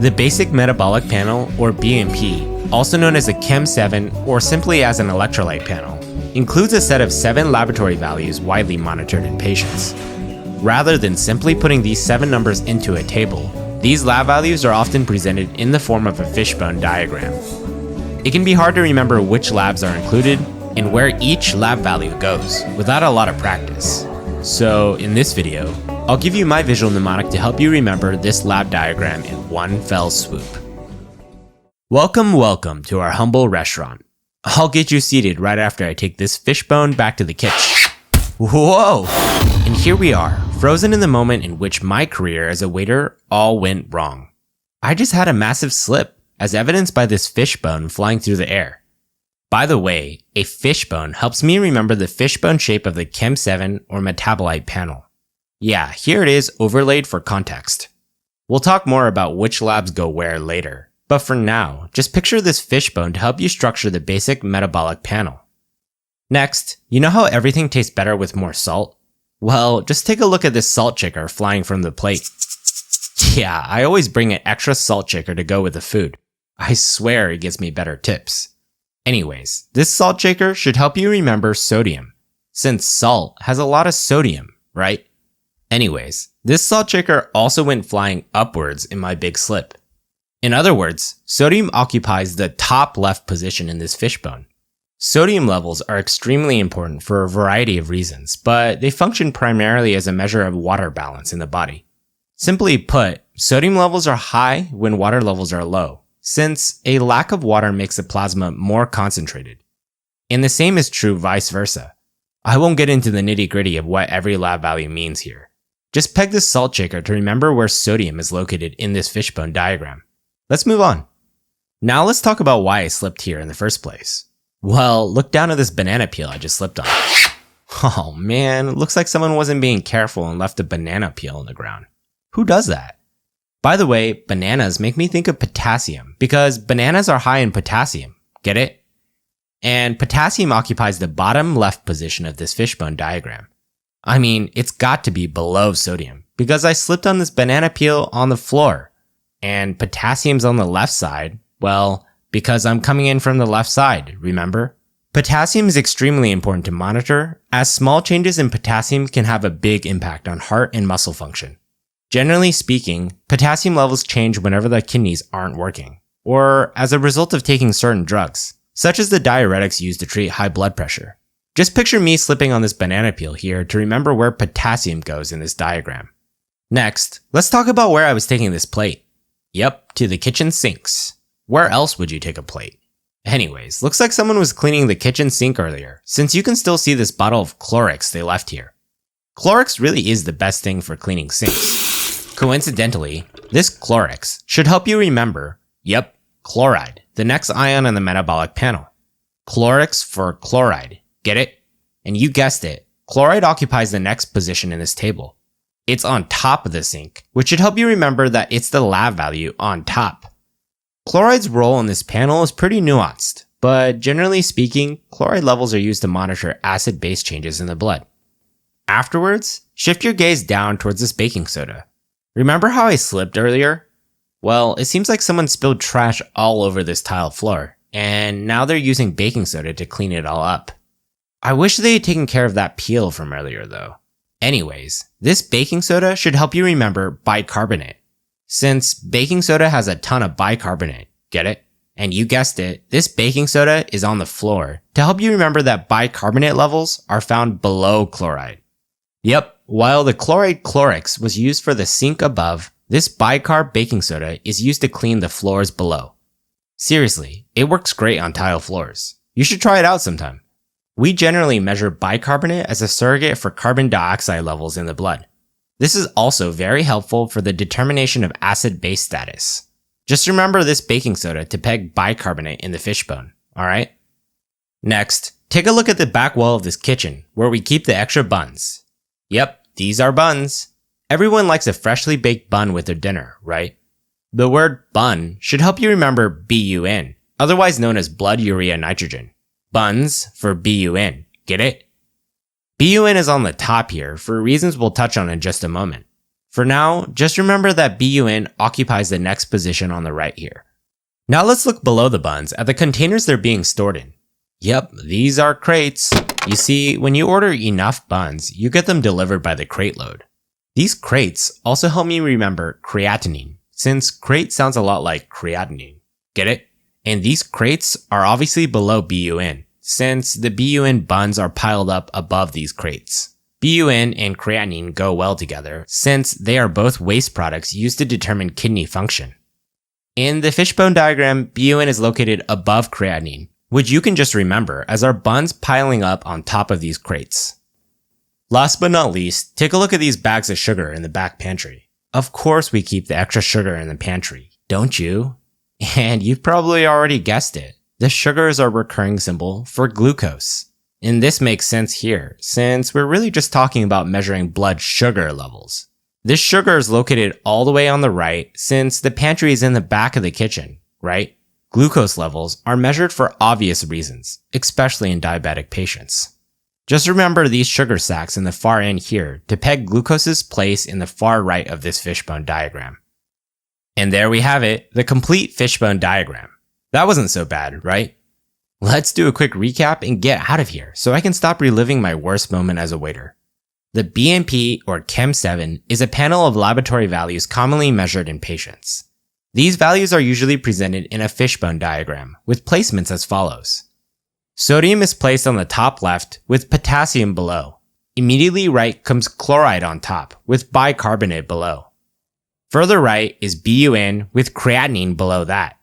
The basic metabolic panel, or BMP, also known as a Chem7 or simply as an electrolyte panel, includes a set of 7 laboratory values widely monitored in patients. Rather than simply putting these 7 numbers into a table, these lab values are often presented in the form of a fishbone diagram. It can be hard to remember which labs are included and where each lab value goes without a lot of practice. So in this video, I'll give you my visual mnemonic to help you remember this lab diagram in one fell swoop. Welcome to our humble restaurant. I'll get you seated right after I take this fishbone back to the kitchen. Whoa! And here we are, frozen in the moment in which my career as a waiter all went wrong. I just had a massive slip, as evidenced by this fishbone flying through the air. By the way, a fishbone helps me remember the fishbone shape of the Chem7 or metabolite panel. Yeah, here it is overlaid for context. We'll talk more about which labs go where later, but for now, just picture this fishbone to help you structure the basic metabolic panel. Next, you know how everything tastes better with more salt? Well, just take a look at this salt shaker flying from the plate. Yeah, I always bring an extra salt shaker to go with the food. I swear it gets me better tips. Anyways, this salt shaker should help you remember sodium, since salt has a lot of sodium, right? Anyways, this salt shaker also went flying upwards in my big slip. In other words, sodium occupies the top left position in this fishbone. Sodium levels are extremely important for a variety of reasons, but they function primarily as a measure of water balance in the body. Simply put, sodium levels are high when water levels are low, since a lack of water makes the plasma more concentrated. And the same is true vice versa. I won't get into the nitty-gritty of what every lab value means here. Just peg this salt shaker to remember where sodium is located in this fishbone diagram. Let's move on. Now let's talk about why I slipped here in the first place. Well, look down at this banana peel I just slipped on. Oh man, it looks like someone wasn't being careful and left a banana peel on the ground. Who does that? By the way, bananas make me think of potassium because bananas are high in potassium. Get it? And potassium occupies the bottom left position of this fishbone diagram. I mean, it's got to be below sodium because I slipped on this banana peel on the floor. And potassium's on the left side, well, because I'm coming in from the left side, remember? Potassium is extremely important to monitor, as small changes in potassium can have a big impact on heart and muscle function. Generally speaking, potassium levels change whenever the kidneys aren't working, or as a result of taking certain drugs, such as the diuretics used to treat high blood pressure. Just picture me slipping on this banana peel here to remember where potassium goes in this diagram. Next, let's talk about where I was taking this plate. Yep, to the kitchen sinks. Where else would you take a plate? Anyways, looks like someone was cleaning the kitchen sink earlier, since you can still see this bottle of Clorox they left here. Clorox really is the best thing for cleaning sinks. Coincidentally, this Clorox should help you remember, yep, chloride, the next ion on the metabolic panel. Clorox for chloride, get it? And you guessed it, chloride occupies the next position in this table. It's on top of the sink, which should help you remember that it's the lab value on top. Chloride's role in this panel is pretty nuanced, but generally speaking, chloride levels are used to monitor acid-base changes in the blood. Afterwards, shift your gaze down towards this baking soda. Remember how I slipped earlier? Well, it seems like someone spilled trash all over this tile floor, and now they're using baking soda to clean it all up. I wish they had taken care of that peel from earlier though. Anyways, this baking soda should help you remember bicarbonate. Since baking soda has a ton of bicarbonate, get it? And you guessed it, this baking soda is on the floor to help you remember that bicarbonate levels are found below chloride. Yep, while the chloride Clorox was used for the sink above, this bicarb baking soda is used to clean the floors below. Seriously, it works great on tile floors. You should try it out sometime. We generally measure bicarbonate as a surrogate for carbon dioxide levels in the blood. This is also very helpful for the determination of acid-base status. Just remember this baking soda to peg bicarbonate in the fishbone, alright? Next, take a look at the back wall of this kitchen, where we keep the extra buns. Yep, these are buns. Everyone likes a freshly baked bun with their dinner, right? The word bun should help you remember BUN, otherwise known as blood urea nitrogen. Buns for BUN, get it? BUN is on the top here for reasons we'll touch on in just a moment. For now, just remember that BUN occupies the next position on the right here. Now let's look below the buns at the containers they're being stored in. Yep, these are crates. You see, when you order enough buns, you get them delivered by the crate load. These crates also help me remember creatinine, since crate sounds a lot like creatinine. Get it? And these crates are obviously below BUN, since the BUN buns are piled up above these crates. BUN and creatinine go well together, since they are both waste products used to determine kidney function. In the fishbone diagram, BUN is located above creatinine, which you can just remember as our buns piling up on top of these crates. Last but not least, take a look at these bags of sugar in the back pantry. Of course we keep the extra sugar in the pantry, don't you? And you've probably already guessed it. The sugar is our recurring symbol for glucose. And this makes sense here, since we're really just talking about measuring blood sugar levels. This sugar is located all the way on the right, since the pantry is in the back of the kitchen, right? Glucose levels are measured for obvious reasons, especially in diabetic patients. Just remember these sugar sacks in the far end here to peg glucose's place in the far right of this fishbone diagram. And there we have it, the complete fishbone diagram. That wasn't so bad, right? Let's do a quick recap and get out of here so I can stop reliving my worst moment as a waiter. The BMP or Chem7 is a panel of laboratory values commonly measured in patients. These values are usually presented in a fishbone diagram with placements as follows. Sodium is placed on the top left with potassium below. Immediately right comes chloride on top with bicarbonate below. Further right is BUN with creatinine below that.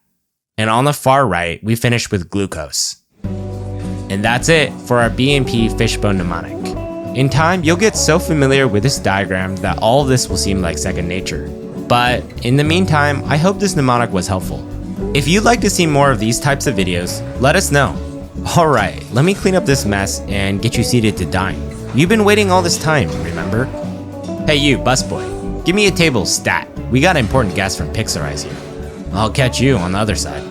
And on the far right, we finish with glucose. And that's it for our BMP fishbone mnemonic. In time, you'll get so familiar with this diagram that all of this will seem like second nature. But in the meantime, I hope this mnemonic was helpful. If you'd like to see more of these types of videos, let us know. Alright, let me clean up this mess and get you seated to dine. You've been waiting all this time, remember? Hey you, busboy, give me a table stat. We got important guests from Pixarize here. I'll catch you on the other side.